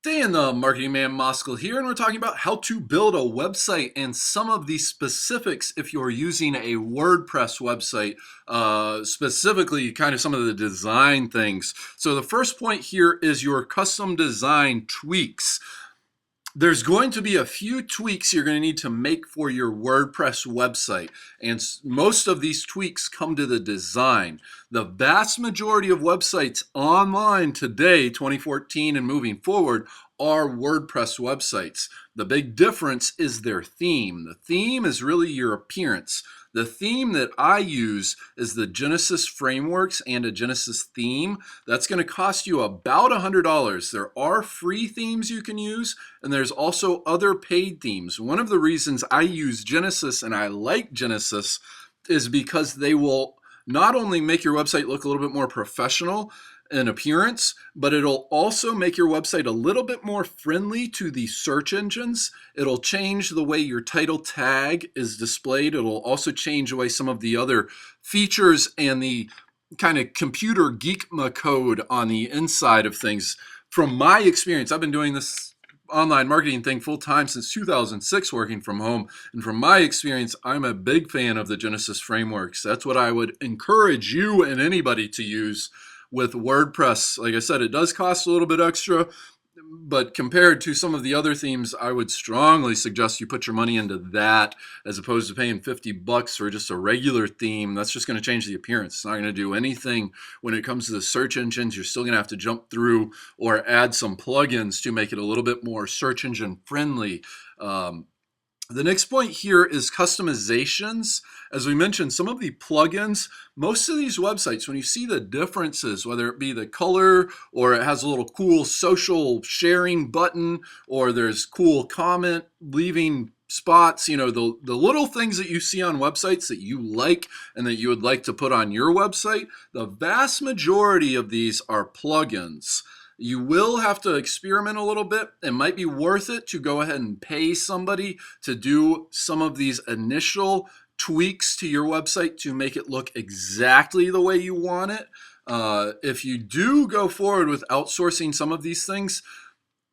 Dan the Marketing Man Moskal here, and we're talking about how to build a website and some of the specifics if you're using a WordPress website, specifically kind of some of the design things. So the first point here is your custom design tweaks. There's going to be a few tweaks you're going to need to make for your WordPress website, and most of these tweaks come to the design. The vast majority of websites online today, 2014 and moving forward, are WordPress websites. The big difference is their theme. The theme is really your appearance. The theme that I use is the Genesis frameworks and a Genesis theme. That's going to cost you about $100. There are free themes you can use, and there's also other paid themes. One of the reasons I use Genesis and I like Genesis is because they will not only make your website look a little bit more professional in appearance, but it'll also make your website a little bit more friendly to the search engines. It'll change the way your title tag is displayed. It'll also change the way some of the other features and the kind of computer geekma code on the inside of things. From my experience, I've been doing this online marketing thing full time since 2006, working from home. And from my experience, I'm a big fan of the Genesis frameworks. That's what I would encourage you and anybody to use with WordPress. Like I said, it does cost a little bit extra, but compared to some of the other themes, I would strongly suggest you put your money into that as opposed to paying $50 for just a regular theme. That's just going to change the appearance. It's not going to do anything when it comes to the search engines. You're still going to have to jump through or add some plugins to make it a little bit more search engine friendly. The next point here is customizations. As we mentioned, some of the plugins, most of these websites, when you see the differences, whether it be the color or it has a little cool social sharing button or there's cool comment leaving spots, the little things that you see on websites that you like and that you would like to put on your website, the vast majority of these are plugins. You will have to experiment a little bit. It might be worth it to go ahead and pay somebody to do some of these initial tweaks to your website to make it look exactly the way you want it. If you do go forward with outsourcing some of these things,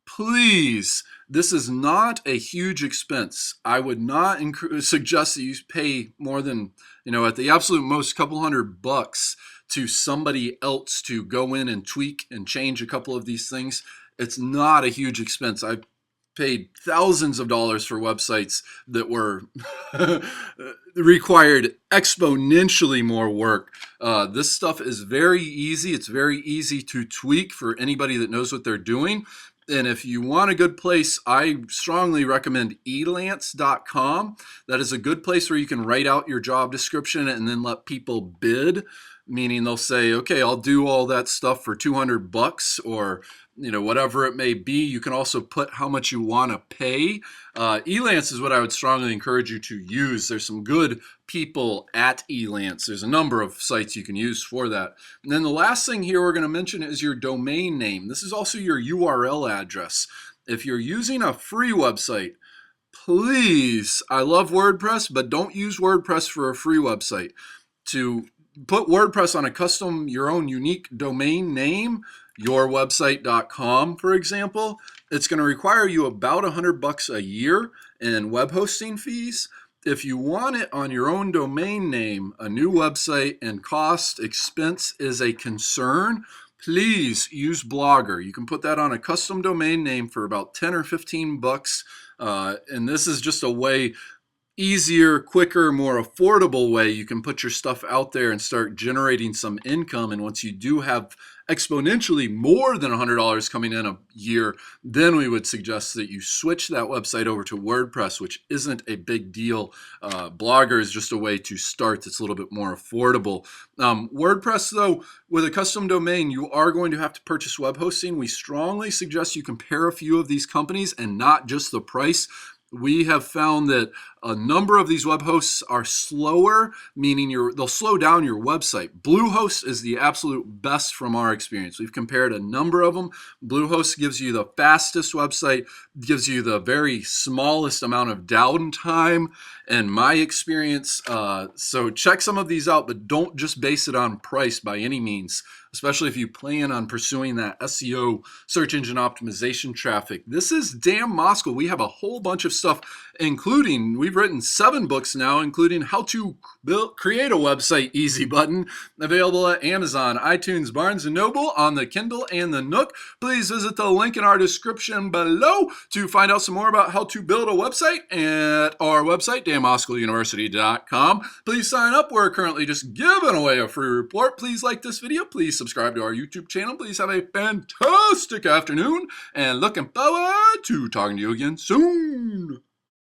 please, this is not a huge expense. I would not suggest that you pay more than, at the absolute most, couple $100 to somebody else to go in and tweak and change a couple of these things. It's not a huge expense. I've paid thousands of dollars for websites that were required exponentially more work. This stuff is very easy. It's very easy to tweak for anybody that knows what they're doing. And if you want a good place, I strongly recommend elance.com. That is a good place where you can write out your job description and then let people bid, meaning they'll say, okay, I'll do all that stuff for $200 or whatever it may be. You can also put how much you want to pay. Elance is what I would strongly encourage you to use. There's some good people at Elance. There's a number of sites you can use for that. And then the last thing here we're going to mention is your domain name. This is also your URL address. If you're using a free website, please, I love WordPress, but don't use WordPress for a free website. To put WordPress on a custom, your own unique domain name, yourwebsite.com, for example, it's going to require you about $100 a year in web hosting fees. If you want it on your own domain name, a new website and cost expense is a concern. Please use Blogger. You can put that on a custom domain name for about 10 or 15 bucks. And this is just a way easier, quicker, more affordable way you can put your stuff out there and start generating some income. And once you do have exponentially more than $100 coming in a year, then we would suggest that you switch that website over to WordPress, which isn't a big deal. Blogger is just a way to start that's a little bit more affordable. WordPress, though, with a custom domain, you are going to have to purchase web hosting. We strongly suggest you compare a few of these companies and not just the price. We have found that a number of these web hosts are slower, meaning they'll slow down your website. Bluehost is the absolute best from our experience. We've compared a number of them. Bluehost gives you the fastest website, gives you the very smallest amount of downtime, in my experience. So check some of these out, but don't just base it on price by any means. especially if you plan on pursuing that SEO, search engine optimization traffic. This is Dan Moskal. We have a whole bunch of stuff, including, we've written 7 books now, including How to Create a Website Easy Button, available at Amazon, iTunes, Barnes & Noble, on the Kindle and the Nook. Please visit the link in our description below to find out some more about how to build a website at our website, danmoskaluniversity.com. Please sign up. We're currently just giving away a free report. Please like this video. Please subscribe to our YouTube channel. Please have a fantastic afternoon, and looking forward to talking to you again soon.